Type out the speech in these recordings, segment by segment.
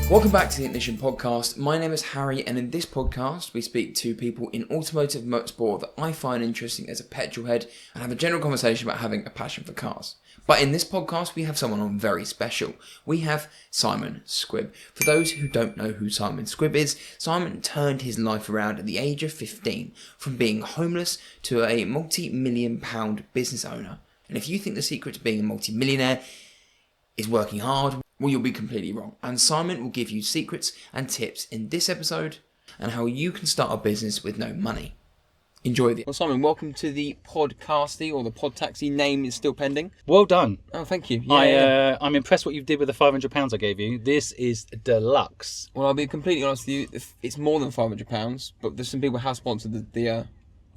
Welcome back to the Ignition Podcast. My name is Harry, and in this podcast we speak to people in automotive motorsport that I find interesting as a petrol head and have a general conversation about having a passion for cars. But in this podcast we have someone on very special. We have Simon Squibb. For those who don't know who Simon Squibb is, Simon turned his life around at the age of 15 from being homeless to a multi-million pound business owner. And if you think the secret to being a multi-millionaire is working hard, well, you'll be completely wrong. And Simon will give you secrets and tips in this episode and how you can start a business with no money. Enjoy the... Well, Simon, welcome to the Podcasty, or the Pod Taxi. Name is still pending. Well done. Oh, thank you. Yeah. I'm impressed what you did with the £500 I gave you. This is deluxe. Well, I'll be completely honest with you. It's more than £500, but there's some people who have sponsored the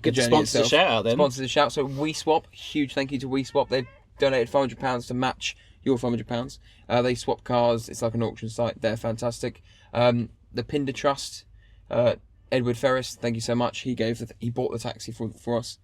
Good journey sponsor itself. to shout out then. Sponsor the shout. So WeSwap, huge thank you to WeSwap. They've donated £500 to match your £500. They swap cars. It's like an auction site. They're fantastic. The Pinder Trust, Edward Ferris, thank you so much. He bought the taxi for us.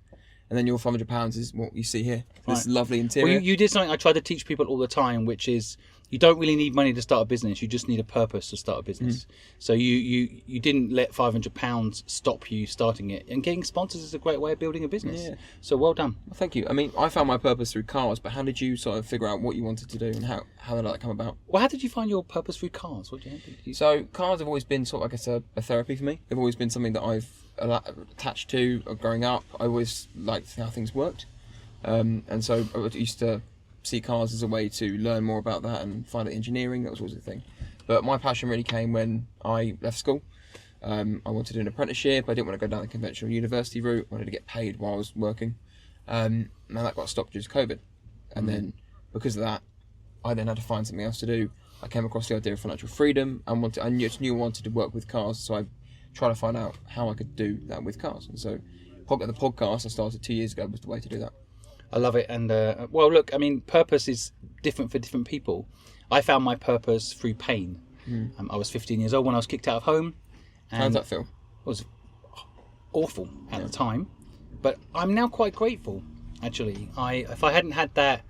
And then your £500 is what you see here. This lovely interior. Well, you did something I try to teach people all the time, which is you don't really need money to start a business. You just need a purpose to start a business. So you didn't let £500 stop you starting it. And getting sponsors is a great way of building a business. Yeah. So well done. Well, thank you. I mean, I found my purpose through cars, but how did you sort of figure out what you wanted to do and how did that come about? Well, how did you find your purpose through cars? What did you... So cars have always been sort of, I guess, a therapy for me. They've always been something that I've attached to growing up. I always liked how things worked. And so I used to see cars as a way to learn more about that and find out engineering. That was always the thing. But my passion really came when I left school. I wanted to do an apprenticeship. I didn't want to go down the conventional university route. I wanted to get paid while I was working. Now that got stopped due to COVID. And then because of that, I then had to find something else to do. I came across the idea of financial freedom and I knew I wanted to work with cars. So I tried to find out how I could do that with cars. And so the podcast I started 2 years ago was the way to do that. I love it. And well, look, I mean, purpose is different for different people. I found my purpose through pain. I was 15 years old when I was kicked out of home. How did that feel? It was awful at the time, but I'm now quite grateful. Actually, if I hadn't had that,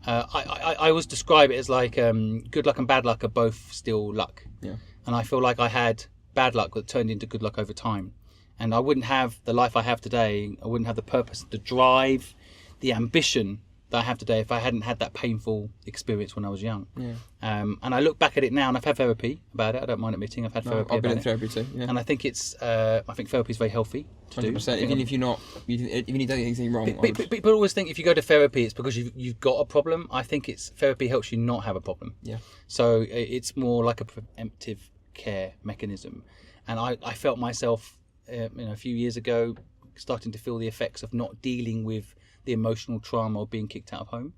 I always describe it as like good luck and bad luck are both still luck. Yeah. And I feel like I had bad luck that turned into good luck over time. And I wouldn't have the life I have today. I wouldn't have the purpose, the drive, the ambition that I have today if I hadn't had that painful experience when I was young. Yeah. And I look back at it now, and I've had therapy about it. I don't mind admitting I've had therapy. I've been in therapy too. Yeah. And I think I think therapy is very healthy to 100%. do. Even if you don't do anything wrong. People always think if you go to therapy, it's because you've got a problem. I think therapy helps you not have a problem. Yeah. So it's more like a preemptive care mechanism. And I felt myself, a few years ago, starting to feel the effects of not dealing with the emotional trauma of being kicked out of home.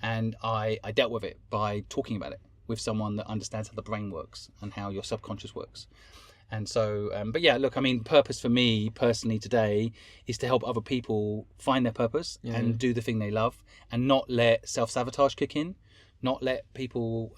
And I dealt with it by talking about it with someone that understands how the brain works and how your subconscious works. And so, but yeah, look, I mean, purpose for me personally today is to help other people find their purpose and do the thing they love and not let self-sabotage kick in, not let people,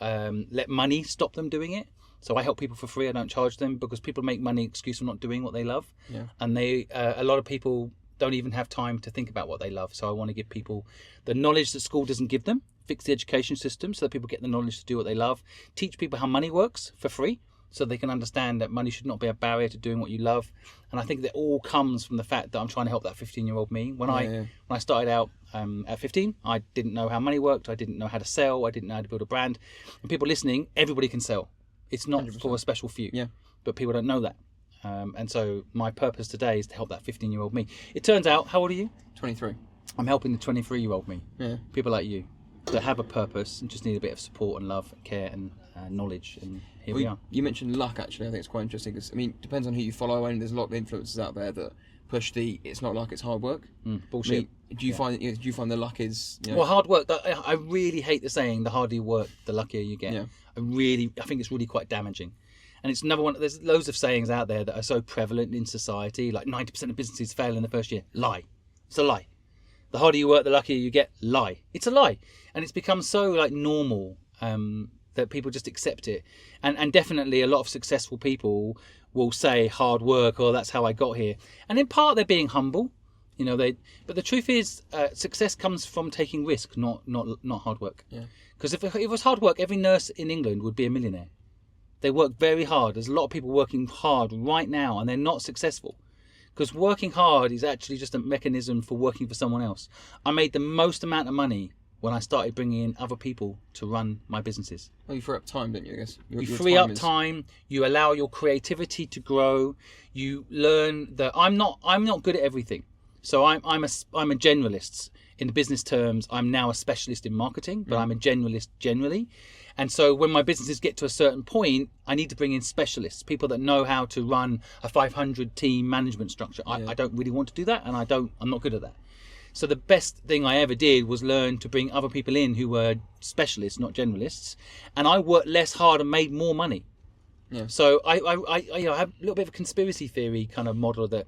let money stop them doing it. So I help people for free. I don't charge them because people make money excuse for not doing what they love. Yeah. And a lot of people don't even have time to think about what they love. So I want to give people the knowledge that school doesn't give them, fix the education system so that people get the knowledge to do what they love, teach people how money works for free so they can understand that money should not be a barrier to doing what you love. And I think that all comes from the fact that I'm trying to help that 15-year-old me. When I started out at 15, I didn't know how money worked. I didn't know how to sell. I didn't know how to build a brand. And people listening, everybody can sell. It's not 100%. For a special few, but people don't know that. And so my purpose today is to help that 15-year-old me. It turns out, how old are you? 23. I'm helping the 23-year-old me. Yeah. People like you that have a purpose and just need a bit of support and love and care and knowledge. And here we are. You mentioned luck, actually. I think it's quite interesting because, I mean, it depends on who you follow, and there's a lot of influencers out there that push it's not luck, it's hard work. Bullshit. I mean, do you find the luck is... Well, hard work, I really hate the saying, the harder you work, the luckier you get. Yeah. I think it's really quite damaging. And it's another one, there's loads of sayings out there that are so prevalent in society, like 90% of businesses fail in the first year. Lie. It's a lie. The harder you work, the luckier you get. Lie. It's a lie. And it's become so like normal that people just accept it. And definitely a lot of successful people will say hard work, or that's how I got here. And in part they're being humble. But the truth is, success comes from taking risk, not hard work. Because if it was hard work, every nurse in England would be a millionaire. They work very hard. There's a lot of people working hard right now and they're not successful. Because working hard is actually just a mechanism for working for someone else. I made the most amount of money when I started bringing in other people to run my businesses. Well, you free up time, don't you, I guess? You free up time, you allow your creativity to grow, you learn that I'm not good at everything. So I'm a generalist. In the business terms, I'm now a specialist in marketing, but I'm a generalist generally. And so when my businesses get to a certain point, I need to bring in specialists, people that know how to run a 500 team management structure. I don't really want to do that, and I'm not good at that. So the best thing I ever did was learn to bring other people in who were specialists, not generalists, and I worked less hard and made more money. Yeah. So I have a little bit of a conspiracy theory kind of model that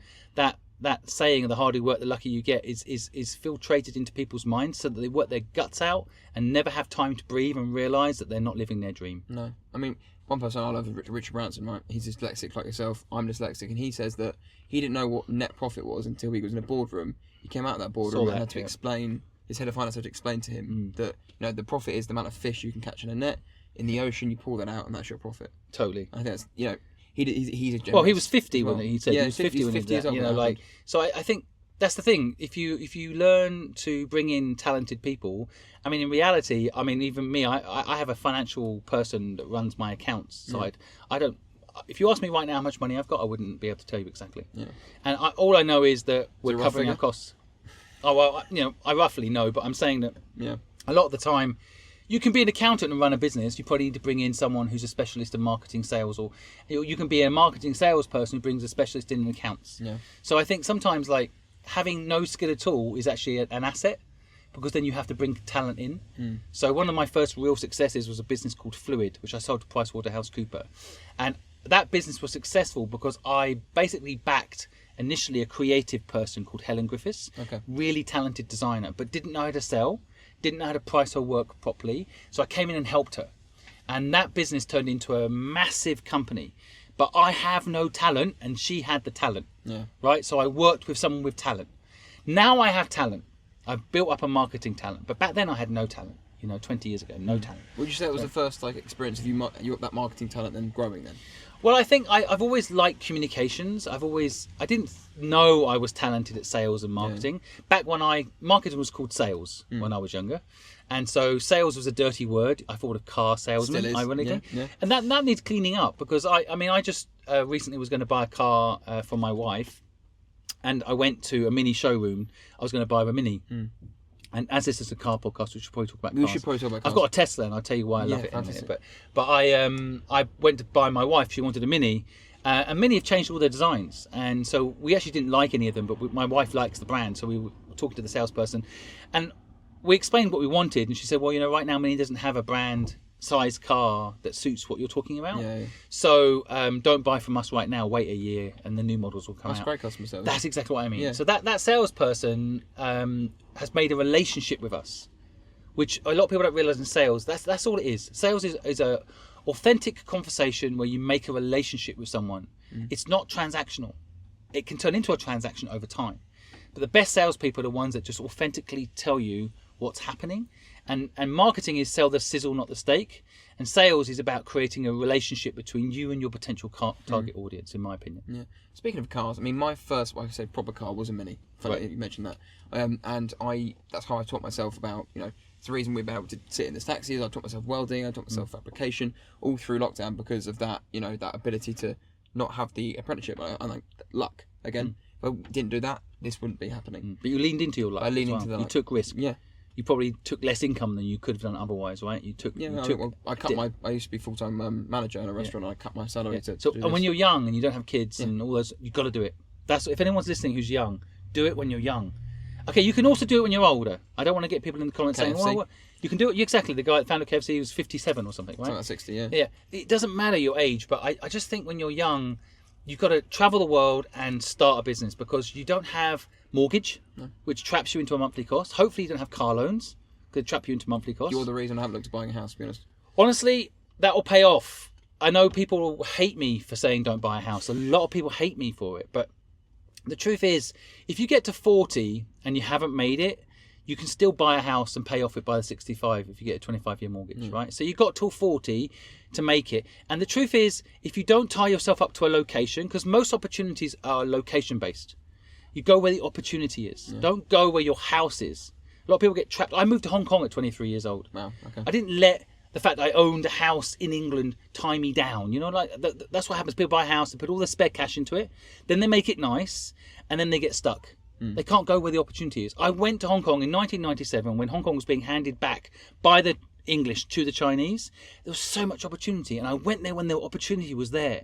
saying, the harder you work, the luckier you get, is filtrated into people's minds so that they work their guts out and never have time to breathe and realise that they're not living their dream. No. I mean, one person I love is Richard Branson, right? He's dyslexic like yourself. I'm dyslexic. And he says that he didn't know what net profit was until he was in a boardroom. He came out of that boardroom and had to explain, his head of finance had to explain to him that, you know, the profit is the amount of fish you can catch in a net. In the ocean, you pull that out and that's your profit. Totally. I think that's, you know, he's a generous. Well, he was 50 well. when he said he was 50 when he did that. You know, like, so I think that's the thing. If you learn to bring in talented people, I mean, in reality, I mean, even me, I have a financial person that runs my accounts side. I don't. If you ask me right now how much money I've got, I wouldn't be able to tell you exactly. Yeah. And all I know is that we're covering our costs. Oh well, you know, I roughly know, but I'm saying that a lot of the time. You can be an accountant and run a business. You probably need to bring in someone who's a specialist in marketing sales, or you can be a marketing salesperson who brings a specialist in accounts. Yeah. So I think sometimes like having no skill at all is actually an asset, because then you have to bring talent in. So one of my first real successes was a business called Fluid, which I sold to PricewaterhouseCoopers. And that business was successful because I basically backed initially a creative person called Helen Griffiths, really talented designer, but didn't know how to sell. Didn't know how to price her work properly, so I came in and helped her, and that business turned into a massive company. But I have no talent and she had the talent, right? So I worked with someone with talent. Now I have talent. I've built up a marketing talent, but back then I had no talent. You know, 20 years ago, no talent. Would you say it was the first like experience of you that marketing talent then growing then? Well, I think I've always liked communications. I didn't know I was talented at sales and marketing. Back when marketing was called sales when I was younger. And so sales was a dirty word. I thought of car salesman, ironically. And that needs cleaning up, because I just recently was going to buy a car for my wife, and I went to a Mini showroom. I was going to buy a Mini. And as this is a car podcast, we should probably talk about cars. We should probably talk about cars. I've got a Tesla, and I'll tell you why I love it in a minute. But I went to buy my wife. She wanted a Mini, and Mini have changed all their designs. And so we actually didn't like any of them, but my wife likes the brand. So we were talking to the salesperson, and we explained what we wanted. And she said, well, you know, right now Mini doesn't have a brand size car that suits what you're talking about. So don't buy from us right now. Wait a year, and the new models will come out. That's great customer service. That's exactly what I mean. So that salesperson has made a relationship with us, which a lot of people don't realize in sales. That's all it is. Sales is a authentic conversation where you make a relationship with someone. It's not transactional. It can turn into a transaction over time, but the best salespeople are the ones that just authentically tell you what's happening. And marketing is sell the sizzle, not the steak. And sales is about creating a relationship between you and your potential target audience, in my opinion. Yeah. Speaking of cars, I mean, my first, like I say, proper car was a Mini. You mentioned that. And that's how I taught myself about, you know, it's the reason we were able to sit in this taxi. I taught myself welding, I taught myself fabrication, all through lockdown, because of that, you know, that ability to not have the apprenticeship. And like luck, again. If I didn't do that, this wouldn't be happening. But you leaned into your luck. I leaned into that. You took risk. Yeah. You probably took less income than you could have done otherwise, right? I used to be full-time manager in a restaurant, and I cut my salary to So, do and this. when you're young and you don't have kids and all those, you've got to do it. That's, if anyone's listening who's young, do it when you're young. Okay, you can also do it when you're older. I don't want to get people in the comments saying, well, you can do it. Exactly, the guy that founded KFC was 57 or something, right? Something like 60, yeah. Yeah, it doesn't matter your age, but I just think when you're young, you've got to travel the world and start a business, because you don't have mortgage, which traps you into a monthly cost. Hopefully you don't have car loans, could trap you into monthly costs. You're the reason I haven't looked at buying a house, to be honest. Honestly, that will pay off. I know people hate me for saying don't buy a house. A lot of people hate me for it. But the truth is, if you get to 40 and you haven't made it, you can still buy a house and pay off it by the 65 if you get a 25-year mortgage, right? So you've got till 40 to make it. And the truth is, if you don't tie yourself up to a location, because most opportunities are location-based, you go where the opportunity is. Don't go where your house is. A lot of people get trapped. I moved to Hong Kong at 23 years old. Wow, okay. I didn't let the fact that I owned a house in England tie me down. You know, like that's what happens. People buy a house, they put all the spare cash into it, then they make it nice, and then they get stuck. They can't go where the opportunity is. I went to Hong Kong in 1997 when Hong Kong was being handed back by the English to the Chinese. There was so much opportunity, and I went there when the opportunity was there.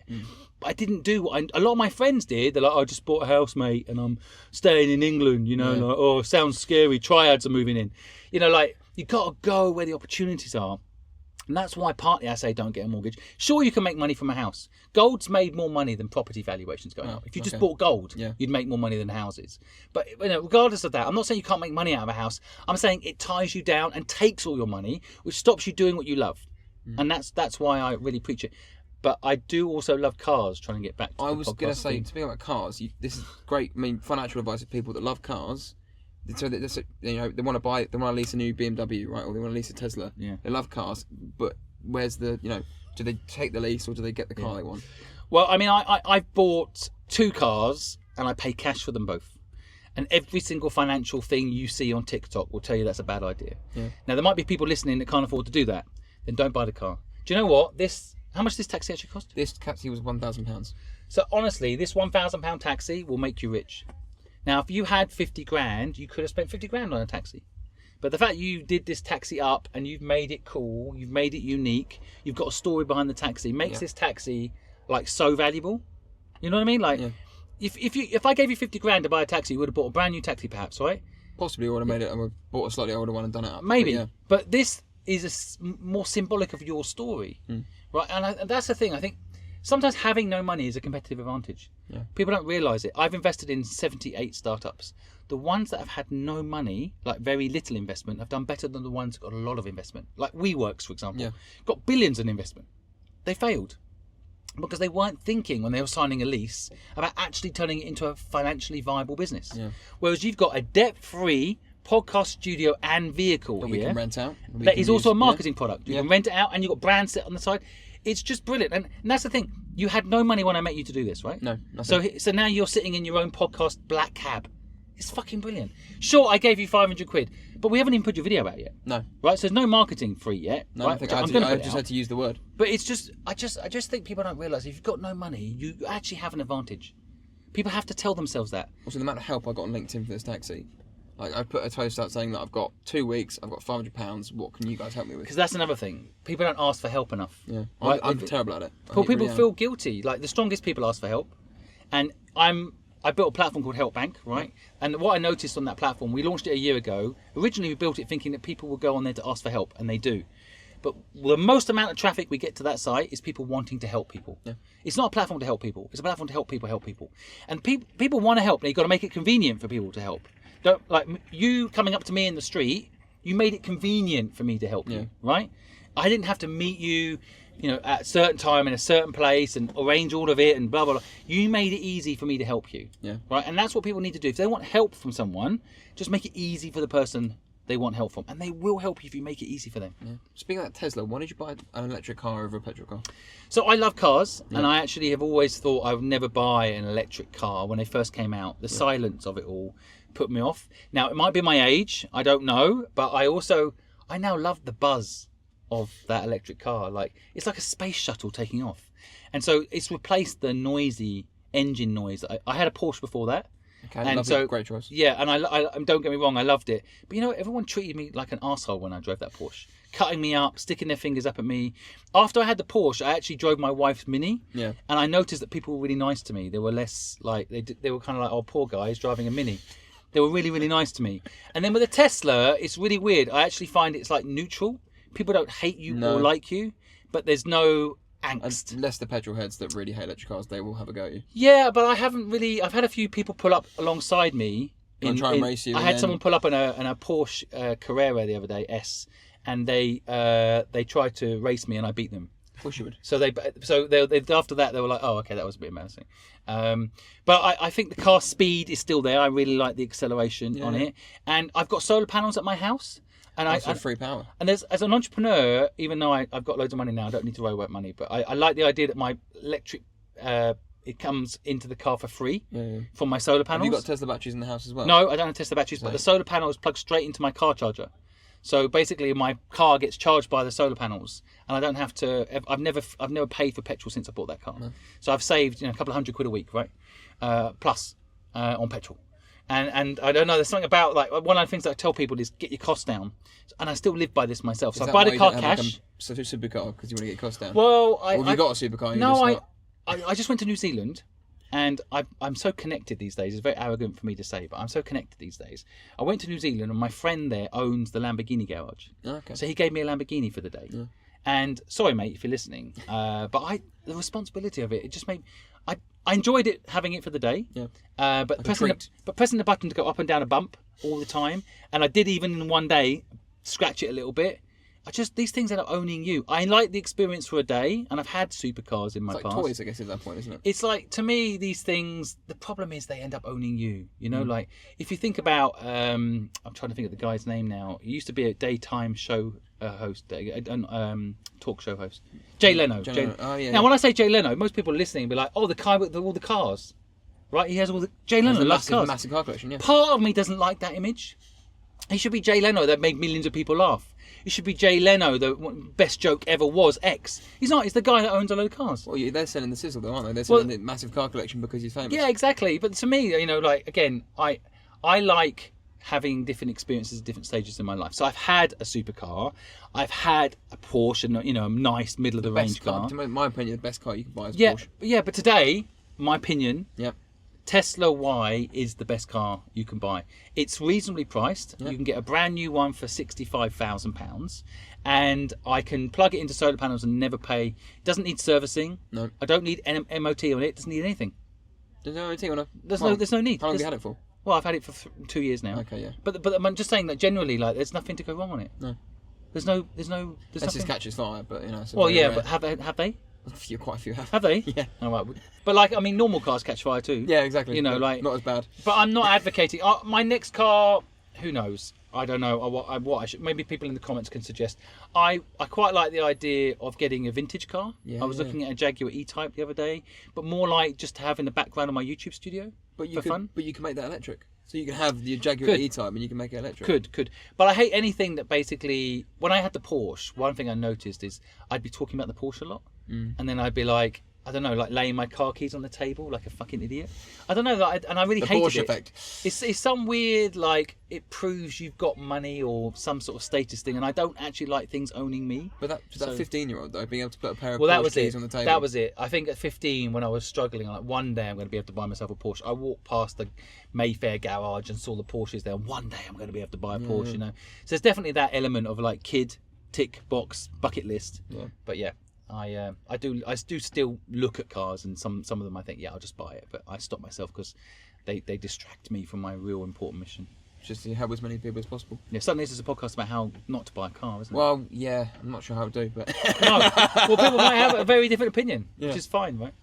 But I didn't do what a lot of my friends did. They're like, I just bought a house, mate, and I'm staying in England, you know, like, oh, sounds scary, triads are moving in. You know, like, you got to go where the opportunities are. And that's why partly I say don't get a mortgage. Sure, you can make money from a house. Gold's made more money than property valuations going up. If you just bought gold, you'd make more money than houses. But you know, regardless of that, I'm not saying you can't make money out of a house. I'm saying it ties you down and takes all your money, which stops you doing what you love. And that's why I really preach it. But I do also love cars, trying to get back to I the was podcast going to say, thing. speaking about cars, this is great. I mean, financial advice for people that love cars. So that you know, they want to lease a new BMW, right? Or they want to lease a Tesla. Yeah. They love cars, but where's the, you know, do they take the lease or do they get the car they want? Well, I mean, I've bought 2 cars and I pay cash for them both. And every single financial thing you see on TikTok will tell you that's a bad idea. Yeah. Now, there might be people listening that can't afford to do that. Then don't buy the car. Do you know what? How much this taxi actually cost? This taxi was £1,000. So honestly, this £1,000 taxi will make you rich. Now, if you had 50 grand, you could have spent 50 grand on a taxi. But the fact you did this taxi up and you've made it cool, you've made it unique, you've got a story behind the taxi, makes this taxi like so valuable. You know what I mean? Like, if I gave you 50 grand to buy a taxi, you would have bought a brand new taxi, perhaps, right? Possibly, I would have made it. I would have bought a slightly older one and done it up. Maybe, but this is more symbolic of your story, right? And that's the thing. I think sometimes having no money is a competitive advantage. Yeah. People don't realise it. I've invested in 78 startups. The ones that have had no money, like very little investment, have done better than the ones that got a lot of investment. Like WeWorks, for example, got billions in investment. They failed because they weren't thinking when they were signing a lease about actually turning it into a financially viable business. Yeah. Whereas you've got a debt-free podcast studio and vehicle that here we can rent out. That is also a marketing product. You can rent it out and you've got brands set on the side. It's just brilliant. And that's the thing. You had no money when I met you to do this, right? No, nothing. So now you're sitting in your own podcast, Black Cab. It's fucking brilliant. Sure, I gave you 500 quid, but we haven't even put your video out yet. No. Right? So there's no marketing free yet. No, right? I think I just had to use the word. But it's just, I just think people don't realise if you've got no money, you actually have an advantage. People have to tell themselves that. Also, the amount of help I got on LinkedIn for this taxi. Like, I put a post out saying that I've got 2 weeks, I've got £500, what can you guys help me with? Because that's another thing. People don't ask for help enough. Yeah, right? I'm terrible at it. People feel guilty. Like, the strongest people ask for help. And I built a platform called Help Bank, right? And what I noticed on that platform, we launched it a year ago. Originally, we built it thinking that people would go on there to ask for help, and they do. But the most amount of traffic we get to that site is people wanting to help people. Yeah. It's not a platform to help people. It's a platform to help people. And people want to help. Now, you've got to make it convenient for people to help. Don't, like, you coming up to me in the street, you made it convenient for me to help you, right? I didn't have to meet you, at a certain time in a certain place and arrange all of it and blah, blah, blah. You made it easy for me to help you, right? And that's what people need to do. If they want help from someone, just make it easy for the person they want help from. And they will help you if you make it easy for them. Yeah. Speaking of that Tesla, why did you buy an electric car over a petrol car? So I love cars, and I actually have always thought I would never buy an electric car when they first came out. The silence of it all put me off. Now, it might be my age, I don't know, but I now love the buzz of that electric car. Like, it's like a space shuttle taking off. And so it's replaced the noisy engine noise. I had a Porsche before that. Okay, and lovely, great choice. Yeah, and I don't get me wrong, I loved it. But everyone treated me like an arsehole when I drove that Porsche. Cutting me up, sticking their fingers up at me. After I had the Porsche, I actually drove my wife's Mini. Yeah. And I noticed that people were really nice to me. They were less like, they were kind of like, oh, poor guy, he's driving a Mini. They were really, really nice to me. And then with a Tesla, it's really weird. I actually find it's like neutral. People don't hate you or like you, but there's no angst. Unless the petrol heads that really hate electric cars, they will have a go at you. Yeah, but I've had a few people pull up alongside me. Try and race you. I had someone pull up in a Porsche Carrera the other day, S, and they tried to race me and I beat them. Of course you would. So they after that they were like, oh, okay, that was a bit embarrassing. But I think the car speed is still there. I really like the acceleration on it, and I've got solar panels at my house. And That's for free power. And as an entrepreneur, even though I've got loads of money now, I don't need to worry about money. But I like the idea that my electric it comes into the car for free from my solar panels. Have you got Tesla batteries in the house as well? No, I don't have Tesla batteries, but the solar panels plug straight into my car charger. So basically, my car gets charged by the solar panels, and I don't have to. I've never paid for petrol since I bought that car. No. So I've saved a couple of £100 a week, right? Plus on petrol. And I don't know, there's something about, like, one of the things that I tell people is get your costs down. And I still live by this myself. So I buy the car cash. So it's a supercar because you want to get your costs down? Well, or have you got a supercar? No, I just went to New Zealand, and I'm so connected these days. It's very arrogant for me to say, but I'm so connected these days. I went to New Zealand, and my friend there owns the Lamborghini garage. Okay. So he gave me a Lamborghini for the day. Yeah. And sorry, mate, if you're listening, but the responsibility of it just made... I enjoyed it, having it for the day, but pressing the button to go up and down a bump all the time, and I did even in one day scratch it a little bit. These things end up owning you. I like the experience for a day, and I've had supercars in my past. It's like toys, I guess, at that point, isn't it? It's like, to me, these things, the problem is they end up owning you. You know, like, if you think about, I'm trying to think of the guy's name now. He used to be a daytime show host, talk show host. Jay Leno. Oh, yeah. Now, when I say Jay Leno, most people listening will be like, oh, the guy with all the cars. Right? He has all the... Jay Leno loves cars. Massive car collection, yeah. Part of me doesn't like that image. He should be Jay Leno that made millions of people laugh. He should be Jay Leno, the best joke ever was X. He's not. He's the guy that owns a load of cars. Well, they're selling the sizzle, though, aren't they? They're selling the massive car collection because he's famous. Yeah, exactly. But to me, like, again, I like having different experiences at different stages in my life. So I've had a supercar. I've had a Porsche, a nice middle-of-the-range car. In my opinion, the best car you can buy is a Porsche. Yeah, but today, my opinion... Yep. Tesla Y is the best car you can buy. It's reasonably priced. Yep. You can get a brand new one for £65,000, and I can plug it into solar panels and never pay. It doesn't need servicing. No. I don't need MOT on it. It doesn't need anything. There's no MOT on it? There's no need. How long have you had it for? Well, I've had it for 2 years now. Okay, yeah. But I'm just saying that generally, like, there's nothing to go wrong on it. No. There's nothing. This just catches fire, but It's well, yeah, but have they? Quite a few have. Have they? Yeah. Oh, right. But like, I mean, normal cars catch fire too. Yeah, exactly. Like, not as bad. But I'm not advocating. My next car, who knows? I don't know what I should. Maybe people in the comments can suggest. I quite like the idea of getting a vintage car. Yeah, I was looking at a Jaguar E-Type the other day, but more like just to have in the background of my YouTube studio for fun. But you can make that electric. So you can have the Jaguar E-Type and you can make it electric. Could. But I hate anything that basically... When I had the Porsche, one thing I noticed is I'd be talking about the Porsche a lot. And then I'd be like, I don't know, like laying my car keys on the table like a fucking idiot. I don't know, and I really hated Porsche it. effect. It's some weird, like, it proves you've got money or some sort of status thing, and I don't actually like things owning me. But that 15-year-old, though, being able to put a pair of Porsche keys on the table. That was it. I think at 15, when I was struggling, I'm like, one day I'm going to be able to buy myself a Porsche. I walked past the Mayfair garage and saw the Porsches there, and one day I'm going to be able to buy a Porsche, So there's definitely that element of, like, kid, tick box, bucket list. Yeah. But yeah. I do still look at cars, and some of them I think, I'll just buy it, but I stop myself because they distract me from my real important mission. Just to help as many people as possible. Yeah, suddenly this is a podcast about how not to buy a car, isn't it? Well, yeah, I'm not sure how to do, but... No, well, people might have a very different opinion, which is fine, right?